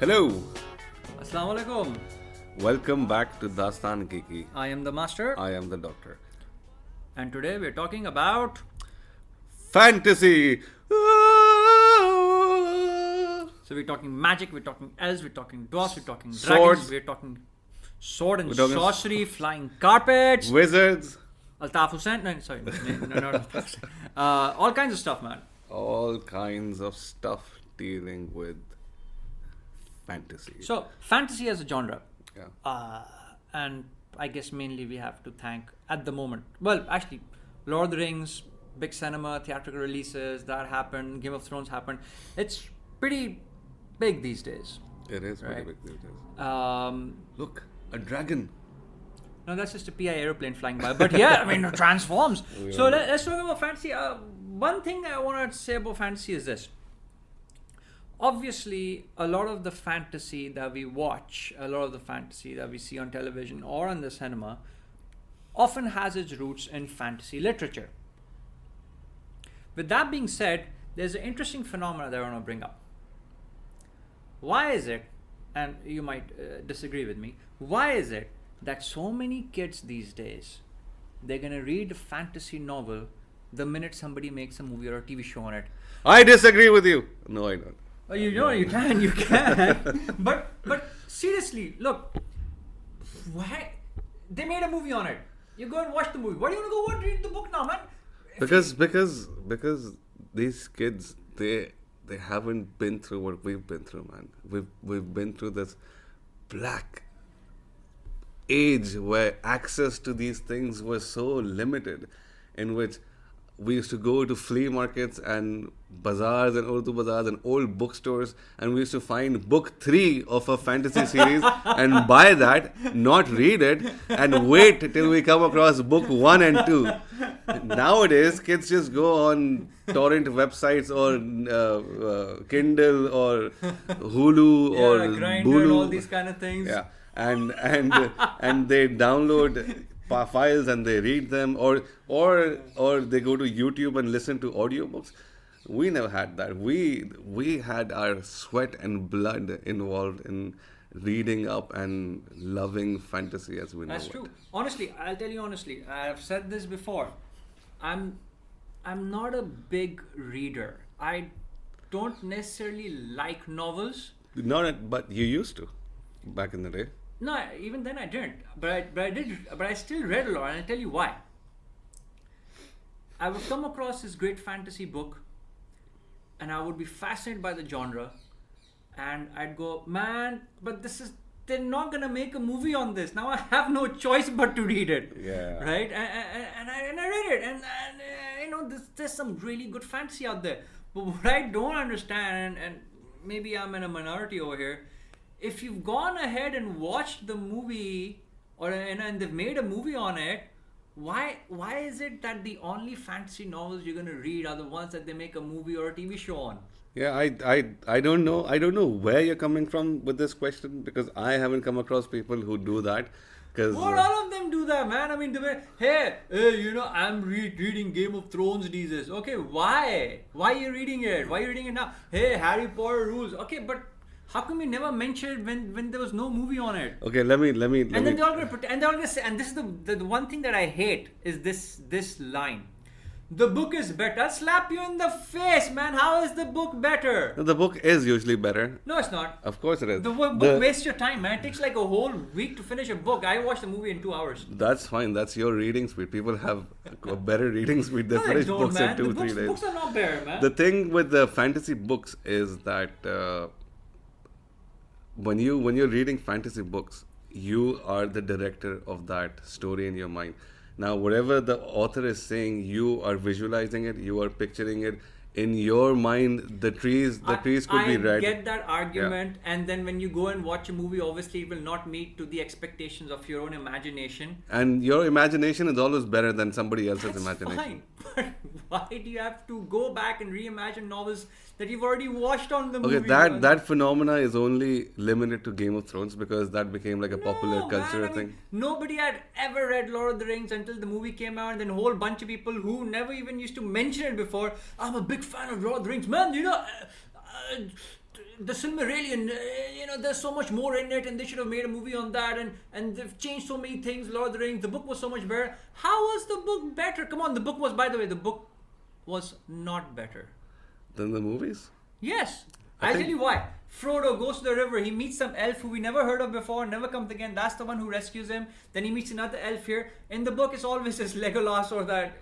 Hello. Assalamu alaikum. Welcome back to Dastan Kiki. I am the master, I am the doctor. and today we're talking about. Fantasy. So we're talking magic, we're talking elves, we're talking dwarfs, we're talking dragons, Swords. we're talking sword and We're talking sorcery, flying carpets, Wizards. Altaf Hussain. No, sorry, no, not Altaf Hussain. All kinds of stuff, man. All kinds of stuff dealing with fantasy. So fantasy as a genre, Yeah. and I guess mainly we have to thank at the moment. Well, actually, Lord of the Rings, big cinema, theatrical releases that happened. Game of Thrones happened. It's pretty big these days. It is pretty Right. big these days. Look, a dragon. No, that's just a PI aeroplane flying by. But yeah, I mean, it transforms. So let's talk about fantasy. One thing I want to say about fantasy is this. Obviously, a lot of the fantasy that we watch, a lot of the fantasy that we see on television or on the cinema, often has its roots in fantasy literature. With that being said, there's an interesting phenomenon that I want to bring up. Why is it, and you might disagree with me, why is it that so many kids these days, they're going to read a fantasy novel the minute somebody makes a movie or a TV show on it? I disagree with you. No, I don't. Oh, you know, you can. But seriously, look, why they made a movie on it? You go and watch the movie. Why do you want to go and read the book now, man? Because these kids they haven't been through what we've been through, man. We've been through this black age where access to these things was so limited, in which we used to go to flea markets and bazaars and Urdu bazaars and old bookstores, and we used to find book 3 of a fantasy series and buy that, not read it, and wait till we come across book 1 and 2. Nowadays, kids just go on torrent websites or Kindle or Hulu or Grindr Bulu. and all these kind of things. Yeah, and they download files and they read them, or they go to YouTube and listen to audiobooks. We never had that. We had our sweat and blood involved in reading up and loving fantasy as we know it. That's true. Honestly, I'll tell you honestly. I've said this before. I'm not a big reader. I don't necessarily like novels. But you used to back in the day. No, even then I didn't. But I still read a lot, and I'll tell you why. I would come across this great fantasy book, and I would be fascinated by the genre, and I'd go, man, but they're not gonna make a movie on this. Now I have no choice but to read it. Yeah. Right? And I read it, and you know, there's some really good fantasy out there. But what I don't understand, and maybe I'm in a minority over here, if you've gone ahead and watched the movie, and they've made a movie on it, why is it that the only fantasy novels you're gonna read are the ones that they make a movie or a TV show on? Yeah, I don't know. I don't know where you're coming from with this question, because I haven't come across people who do that. Because Well, all of them do that, man. I mean, hey, you know, I'm reading Game of Thrones these days. Okay, why? Why are you reading it? Why are you reading it now? Hey, Harry Potter rules. Okay, but how come you never mentioned it when there was no movie on it? okay, let me. And then they're all gonna and they're all gonna say, and this is the one thing that I hate is this line. The book is better. I'll slap you in the face, man. How is the book better? The book is usually better. No, it's not. Of course it is. The book wastes your time, man. It takes like a whole week to finish a book. I watched the movie in 2 hours. That's fine. That's your reading speed. People have a better reading speed. They No, they finish don't, books man. in 2-3 The days. books are not better, man. The thing with the fantasy books is that when you're reading fantasy books, you are the director of that story in your mind. Now, whatever the author is saying, you are visualizing it, you are picturing it. In your mind, the trees could be red. I get that argument, and then when you go and watch a movie, obviously it will not meet to the expectations of your own imagination. And your imagination is always better than somebody else's That's imagination. fine, but why do you have to go back and reimagine novels that you've already watched on the Okay, movie? that phenomena is only limited to Game of Thrones, because that became like a popular cultural thing. Nobody had ever read Lord of the Rings until the movie came out, and then a whole bunch of people who never even used to mention it before. I'm a big fan of Lord of the Rings, man. You know, the Silmarillion, there's so much more in it, and they should have made a movie on that, and they've changed so many things. Lord of the Rings, the book was so much better. How was the book better? Come on, the book was, by the way, the book was not better than the movies. Yes, I'll tell you why. Frodo goes to the river. He meets some elf who we never heard of before, never comes again. That's the one who rescues him. Then he meets another elf here. In the book, it's always this Legolas or that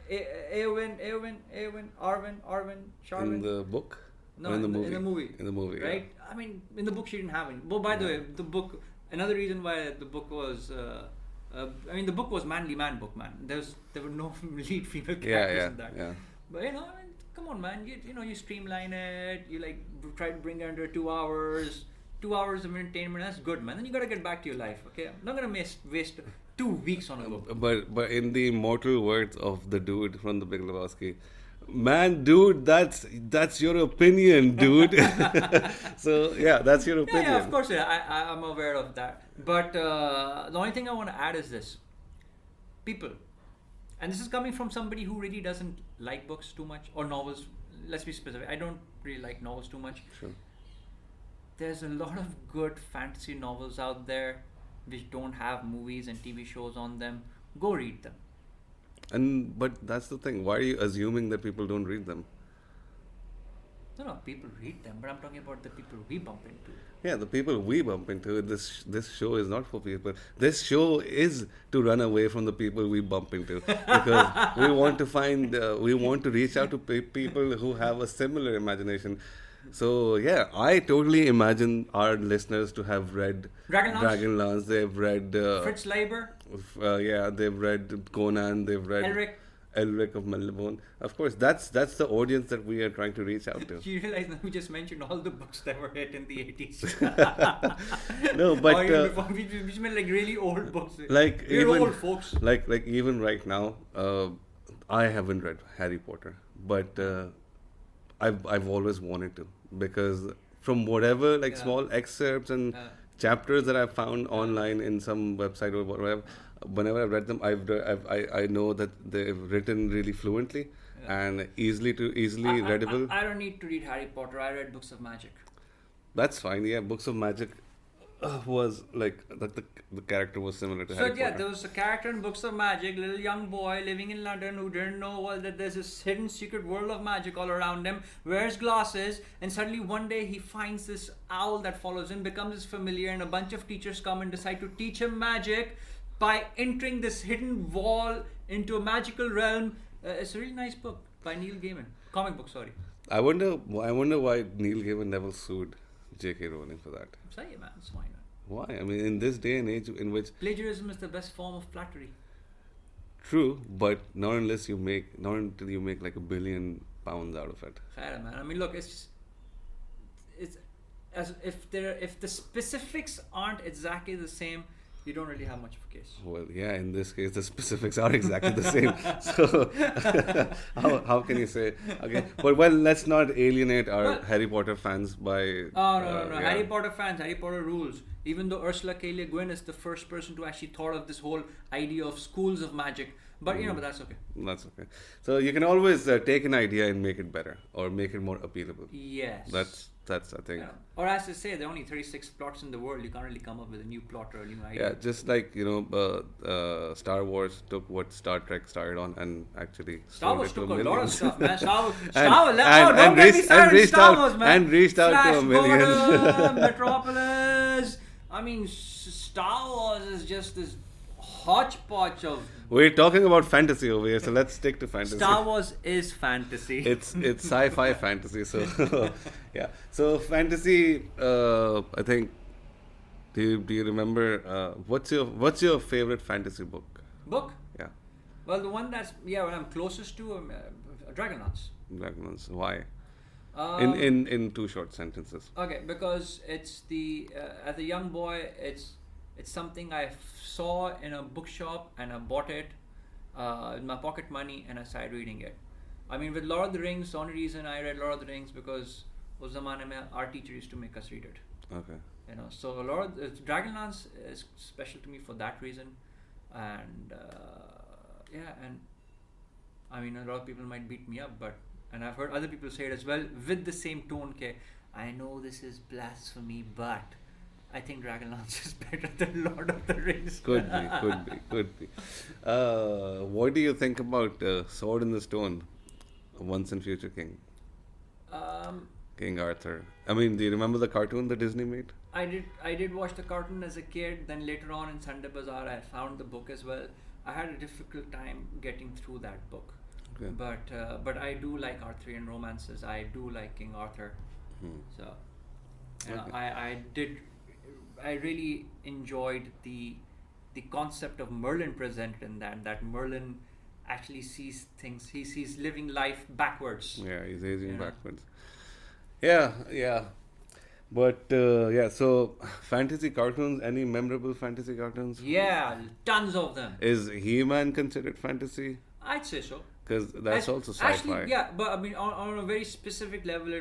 Arwen, Sharwin. In the book? No, or in the movie. In the movie. In the movie, right? Yeah. I mean, in the book she didn't have any. Well, by the way, the book. Another reason why the book was. The book was manly man book, man. There were no lead female characters in that. Yeah. But come on, man. You streamline it. You try to bring it under 2 hours. 2 hours of entertainment. That's good, man. Then you gotta get back to your life. Okay, I'm not gonna waste 2 weeks on a book. But in the immortal words of the dude from The Big Lebowski, man, dude, that's your opinion, dude. So yeah, that's your opinion. Yeah, of course. Yeah, I'm aware of that. But the only thing I want to add is this: people. And this is coming from somebody who really doesn't like books too much, or novels. Let's be specific. I don't really like novels too much. Sure. There's a lot of good fantasy novels out there which don't have movies and TV shows on them. Go read them. But that's the thing. Why are you assuming that people don't read them? No, people read them, but I'm talking about the people we bump into. Yeah, the people we bump into. This show is not for people. This show is to run away from the people we bump into, because we want to reach out to people who have a similar imagination. So yeah, I totally imagine our listeners to have read Dragonlance. They've read Fritz Leiber. They've read Conan. They've read Elric of Melbourne. Of course, that's the audience that we are trying to reach out to. You realize that we just mentioned all the books that were hit in the 80s. No, but which meant like really old books. Like we're even old folks. Like even right now, I haven't read Harry Potter, but I've always wanted to, because from whatever small excerpts and chapters that I've found online in some website or whatever. Whenever I've read them, I know that they've written really fluently and easily readable. I don't need to read Harry Potter. I read books of magic. That's fine. Yeah, books of magic was like that. The character was similar to Harry Potter. So yeah, there was a character in books of magic, little young boy living in London who didn't know that there's this hidden secret world of magic all around him. Wears glasses, and suddenly one day he finds this owl that follows him, becomes his familiar, and a bunch of teachers come and decide to teach him magic by entering this hidden wall into a magical realm. It's a really nice book by Neil Gaiman. Comic book, sorry. I wonder why Neil Gaiman never sued J.K. Rowling for that. Say, man, it's why not? Why? I mean, in this day and age in which plagiarism is the best form of flattery. True, but not until you make like £1 billion out of it. Fair, man. I mean, look, it's as if the specifics aren't exactly the same, you don't really have much of a case. Well, yeah, in this case, the specifics are exactly the same. So, how can you say? Okay, but let's not alienate our Harry Potter fans by. Oh no! Yeah. Harry Potter fans, Harry Potter rules. Even though Ursula K. Le Guin is the first person to actually thought of this whole idea of schools of magic, but but that's okay. That's okay. So you can always take an idea and make it better or make it more appealable. Yes. That's I think. Yeah. Or as they say, there are only 36 plots in the world. You can't really come up with a new plot or a new idea. Yeah, just like Star Wars took what Star Trek started on and actually Star Wars took a lot of stuff, man. And reached out to a million. Metropolis. I mean, Star Wars is just this hodgepodge of. We're talking about fantasy over here, so let's stick to fantasy. Star Wars is fantasy. It's sci-fi fantasy, so yeah. So fantasy, I think. Do you remember what's your favorite fantasy book? Book? Yeah. Well, the one what I'm closest to, Dragonlance. Dragonlance. Why? In 2 short sentences. Okay, because it's as a young boy, it's something I saw in a bookshop and I bought it with my pocket money and I started reading it. I mean, with Lord of the Rings, the only reason I read Lord of the Rings because our teacher used to make us read it. Okay. So Dragonlance is special to me for that reason, and and I mean, a lot of people might beat me up, and I've heard other people say it as well with the same tone. I know this is blasphemy, but I think Dragonlance is better than Lord of the Rings. Could be. What do you think about Sword in the Stone, Once and Future King, Um, King Arthur? I mean, do you remember the cartoon that Disney made? I did watch the cartoon as a kid. Then later on in Sunday Bazaar, I found the book as well. I had a difficult time getting through that book, Okay. but I do like Arthurian romances. I do like King Arthur. Hmm. So, you know, Okay. I really enjoyed the concept of Merlin present in that Merlin actually sees things. He sees living life backwards. Yeah, he's aging You know. backwards. Yeah. But yeah, so fantasy cartoons, any memorable fantasy cartoons? Yeah, tons of them. Is He-Man considered fantasy? I'd say so. Because that's also sci-fi. Actually, yeah, but I mean, on a very specific level,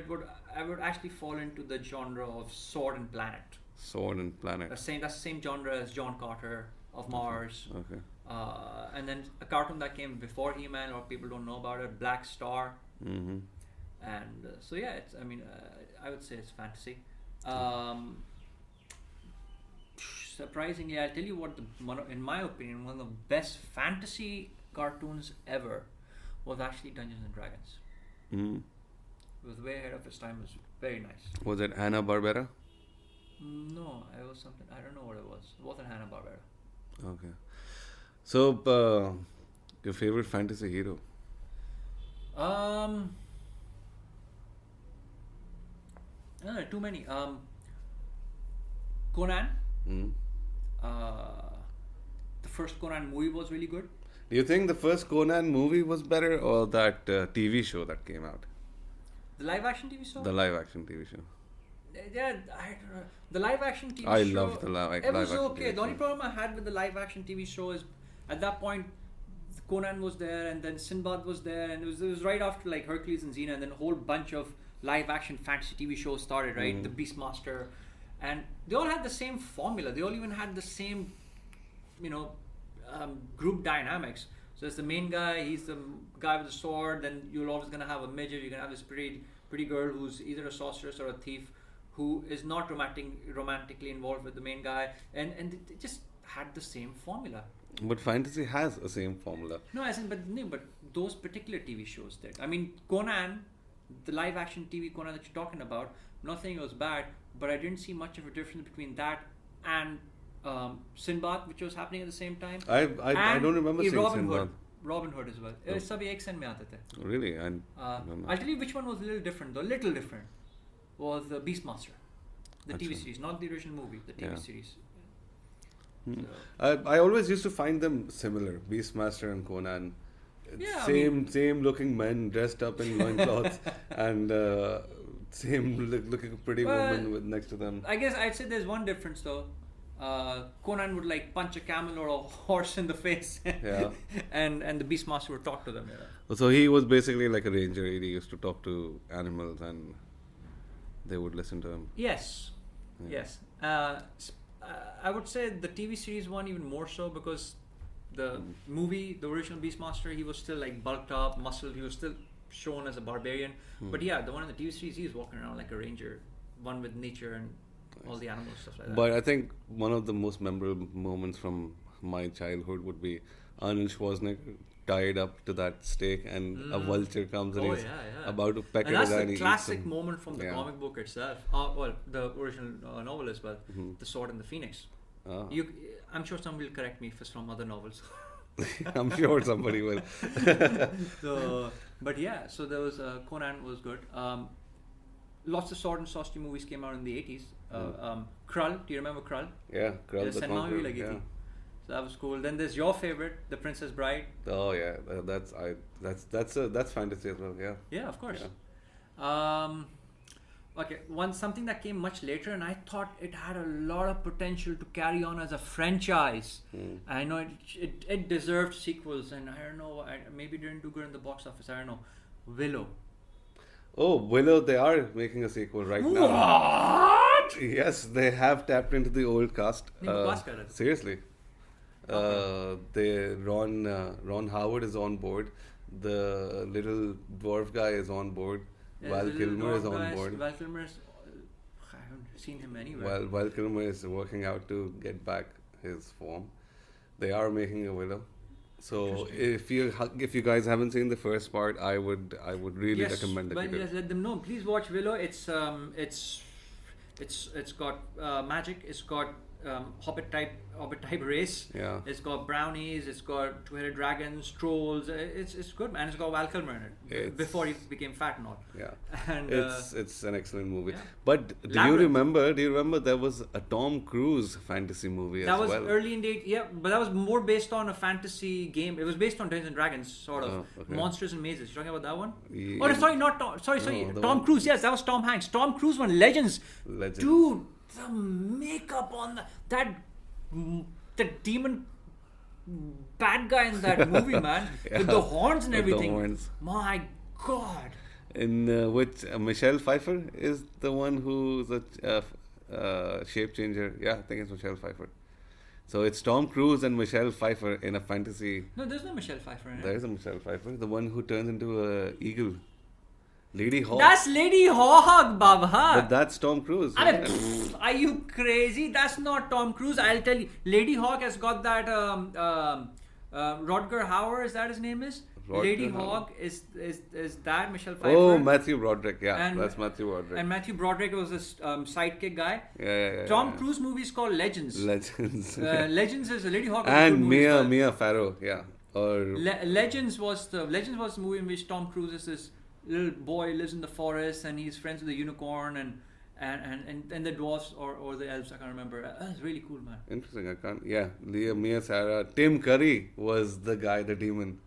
I would actually fall into the genre of Sword and Planet. Sword and Planet. That's the same genre as John Carter of Mars. Okay. And then a cartoon that came before He-Man, or people don't know about it, Black Star. Mm-hmm. And so yeah, I would say it's fantasy. Surprisingly, I'll tell you what, in my opinion, one of the best fantasy cartoons ever was actually Dungeons and Dragons. Mm-hmm. It was way ahead of its time. It was very nice. Was it Hanna-Barbera? No, it was something. I don't know what it was. It wasn't Hanna-Barbera. Okay. So, your favorite fantasy hero? Too many. Conan. Mm. The first Conan movie was really good. Do you think the first Conan movie was better or that TV show that came out? The live action TV show? The live action TV show. Yeah, I don't know. The live action TV show. I love the live It was action okay. TV The only show. problem I had with the live action TV show is at that point Conan was there and then Sinbad was there, and it was right after like Hercules and Xena, and then a whole bunch of live action fantasy TV shows started, right? Mm. The Beastmaster, and they all had the same formula. They all even had the same, group dynamics. So it's the main guy, he's the guy with the sword. Then you're always gonna have a midget. You're gonna have this pretty girl who's either a sorceress or a thief, who is not romantically involved with the main guy, and they just had the same formula. But fantasy has a same formula. No, but those particular TV shows did. I mean, Conan, the live action TV Conan that you're talking about, I'm not saying it was bad, but I didn't see much of a difference between that and Sinbad, which was happening at the same time. I don't remember seeing Robin Sinbad. Hood. Robin Hood as well. Oh. Sabhi ek san mein aate the. Really? I'll tell you which one was a little different, though. Little different was the Beastmaster, the TV Achha. series, not the original movie, the TV Yeah. series. Hmm. So, I always used to find them similar, Beastmaster and Conan. Yeah, I Same looking men dressed up in loincloths and same looking pretty Well, woman with next to them. I guess I'd say there's one difference though. Conan would like punch a camel or a horse in the face, Yeah. and the Beastmaster would talk to them. Yeah. So he was basically like a ranger. He used to talk to animals and they would listen to him. Yes, Yeah. yes. I would say the TV series one even more so, because the movie, the original Beastmaster, he was still like bulked up, muscled. He was still shown as a barbarian. But yeah, the one in the TV series, he was walking around like a ranger, one with nature and all the animals, stuff like that. But I think one of the most memorable moments from my childhood would be Arnold Schwarzenegger tied up to that stake and a vulture comes and Oh, he's yeah. about to peck And at that's a guy the and he eats classic him. moment from the Yeah. comic book itself. Well, the original novel as well, The Sword and the Phoenix. Ah. I'm sure some will correct me if it's from other novels. I'm sure somebody will. So, but yeah, so there was Conan was good. Lots of sword and sorcery movies came out in the 80s. Krull, do you remember Krull? Yeah, Krull the Cinema Conqueror. भी लगी Yeah. थी. So that was cool. Then there's your favorite, The Princess Bride. Oh yeah, that's fantasy as well. Yeah. Yeah, of course. Okay, something that came much later, and I thought it had a lot of potential to carry on as a franchise. I know it deserved sequels, and I don't know, maybe didn't do good in the box office. I don't know. Willow. Oh, Willow, they are making a sequel right now. What? Yes, they have tapped into the old cast. नहीं, बकवास कर रहे थे। Seriously. Ron Howard is on board. The little dwarf guy is on board. Yeah, Val the little Kilmer is dwarf on guys, board. Val Kilmer is seen him anywhere. While Kilmer is working out to get back his form, they are making a Willow. So if you guys haven't seen the first part, I would really recommend that you do. Yes, let them know. Please watch Willow. It's got magic. It's got Hobbit type race. Yeah. It's got brownies. It's got two-headed dragons, trolls. It's good, man. It's got Val Kilmer in it before he became fat and all. Yeah. And It's an excellent movie. yeah. But do you remember there was a Tom Cruise fantasy movie that as was well? early in date, yeah, but that was more based on a fantasy game. It was based on Dungeons and Dragons, sort of. Oh, okay. Monsters and Mazes. You talking about that one? Yeah. Oh, sorry, not Tom. Sorry. the Tom one- Cruise. Yes, that was Tom Hanks. Tom Cruise one. Legends. Dude, the makeup on the demon bad guy in that movie, man, with the horns and With the everything. horns. My God. In which Michelle Pfeiffer is the one who's a shape changer. Yeah, I think it's Michelle Pfeiffer. So it's Tom Cruise and Michelle Pfeiffer in a fantasy. No, there's no Michelle Pfeiffer in it. There is a Michelle Pfeiffer, the one who turns into a eagle, Lady Hawk. That's Lady Hawk, Baba. But that's Tom Cruise. I mean, isn't it? are you crazy? That's not Tom Cruise. I'll tell you. Lady Hawk has got that Rodger Hauer, is that his name is? Rodger Lady Hauer. Hawk is that Michelle Pfeiffer? Oh, Matthew Broderick. Yeah, And- that's Matthew Broderick. And Matthew Broderick was this sidekick guy. Yeah. Tom Cruise movie is called Legends. Legends. Legends is Lady Hawk. is a And good movie as well. Mia Farrow. Yeah. Or Legends was the movie in which Tom Cruise is this little boy, lives in the forest, and he's friends with the unicorn and the dwarfs or the elves. I can't remember. It's really cool, man. interesting. I can't. Yeah, Mia Sarah. Tim Curry was the guy, the demon.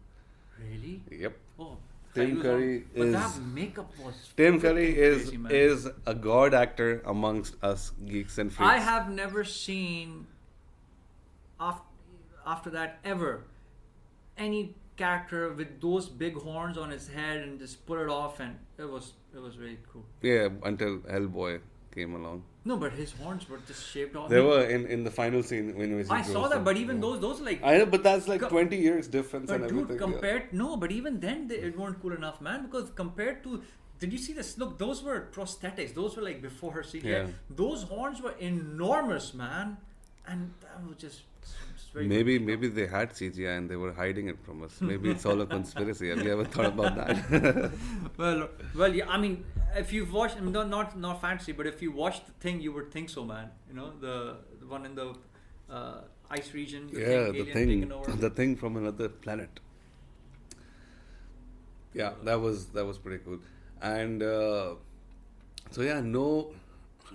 Really? Yep. Oh, Tim Curry but is. that makeup was. Tim Curry crazy, man. is a god actor amongst us geeks and freaks. I have never seen after that ever any character with those big horns on his head and just pull it off, and it was really cool. Yeah, until Hellboy came along. No, but his horns were just shaved off. They were in the final scene when he I saw grows that, them. but even Yeah. those like. I know, but that's like Co- 20 years difference and But everything. dude, compared no, but even then it weren't cool enough, man. Because compared to, did you see this? Look, those were prosthetics. Those were like before her CGI. Yeah. Those horns were enormous, man, and that was just very. Maybe they had CGI and they were hiding it from us. Maybe it's all a conspiracy. Have you ever thought about that? Well, yeah. I mean, if you've watched, not fantasy, but if you watched the thing, you would think so, man. You know, the one in the ice region. Yeah, alien taking over. the thing from another planet. Yeah, that was pretty cool. And so yeah, no,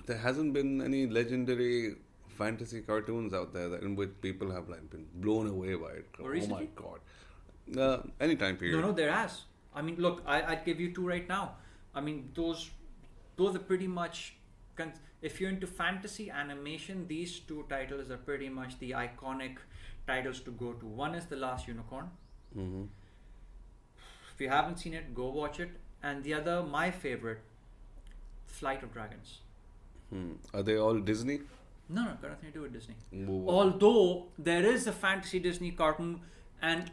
there hasn't been any legendary fantasy cartoons out there in which people have like been blown away by it. Oh, my recently? god! Any time period. No, there has. I mean, look, I'd give you two right now. I mean, those are pretty much. If you're into fantasy animation, these two titles are pretty much the iconic titles to go to. One is The Last Unicorn. Mm-hmm. If you haven't seen it, go watch it. And the other, my favorite, Flight of Dragons. Are they all Disney? No, got nothing to do with Disney. Whoa. Although there is a fantasy Disney cartoon, and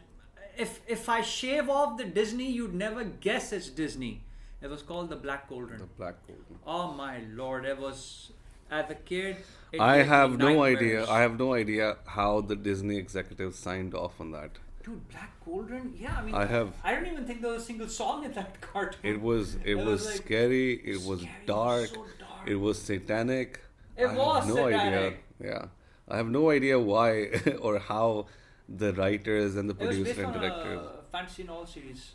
if I shave off the Disney, you'd never guess it's Disney. It was called The Black Cauldron. The Black Cauldron. Oh my lord! It was as a kid. It I gave me have no nightmares. idea. I have no idea how the Disney executives signed off on that. Dude, Black Cauldron. Yeah, I mean, I have. I don't even think there was a single song in that cartoon. It was was like scary. It was scary, dark. so dark. It was satanic. It I was have no idea. satanic. Yeah, I have no idea why or how the writers and the It was producer based and on directors. a fantasy novel series,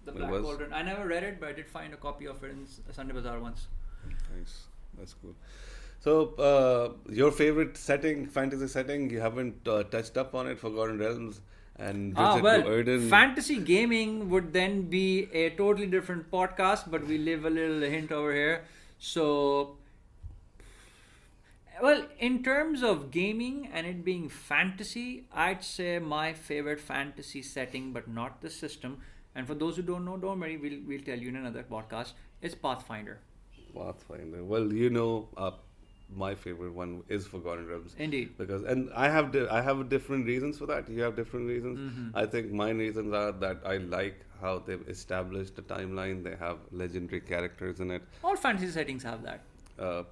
The It Black was? Cauldron. I never read it, but I did find a copy of it in Sunday Bazaar once. Nice, that's cool. So, your favorite setting, fantasy setting, you haven't touched up on it, Forgotten Realms and Visit to Erden. Fantasy gaming would then be a totally different podcast, but we leave a little hint over here. So, well, in terms of gaming and it being fantasy, I'd say my favorite fantasy setting, but not the system. And for those who don't know, don't worry, we'll tell you in another podcast. It's Pathfinder. Pathfinder. Well, you know, my favorite one is Forgotten Realms. Indeed. Because I have different reasons for that. You have different reasons. Mm-hmm. I think my reasons are that I like how they've established the timeline. They have legendary characters in it. All fantasy settings have that.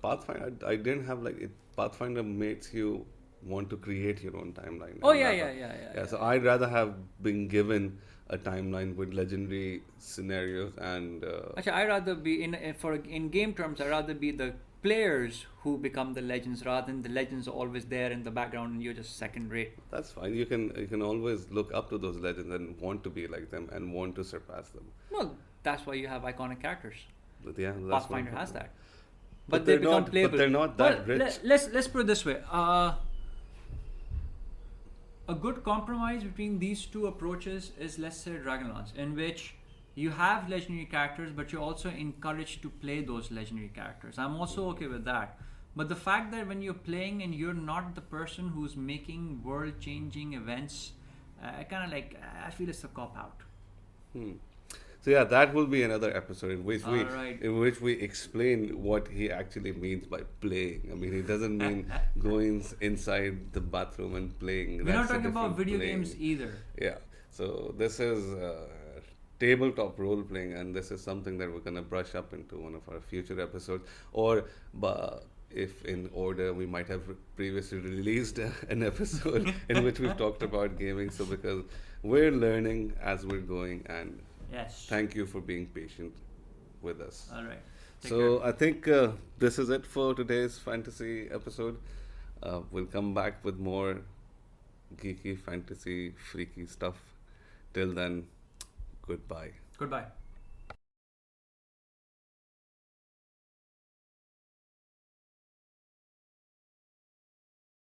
Pathfinder, I didn't have like it. Pathfinder makes you want to create your own timeline. Oh and yeah, rather- yeah. So I'd rather have been given a timeline with legendary scenarios and. Actually, I rather be in game terms. I rather be the players who become the legends rather than the legends are always there in the background and you're just second rate. That's fine. You can always look up to those legends and want to be like them and want to surpass them. Well, that's why you have iconic characters. But yeah, that's Pathfinder what- has that. But They they're become not- playable. but they're not that Well, rich. Let's put it this way. A good compromise between these two approaches is, let's say, Dragonlance, in which you have legendary characters, but you're also encouraged to play those legendary characters. I'm also okay with that. But the fact that when you're playing and you're not the person who's making world-changing events, I feel it's a cop-out. So yeah, that will be another episode in which Alright. we explain what he actually means by playing. I mean, he doesn't mean going inside the bathroom and playing. We're not That's a talking about different video playing. games either. Yeah. So this is tabletop role playing, and this is something that we're gonna brush up into one of our future episodes, or if in order, we might have previously released an episode in which we've talked about gaming. So because we're learning as we're going, and Yes. thank you for being patient with us. All right. Take So care. I think this is it for today's fantasy episode. We'll come back with more geeky, fantasy, freaky stuff. Till then, goodbye. Goodbye.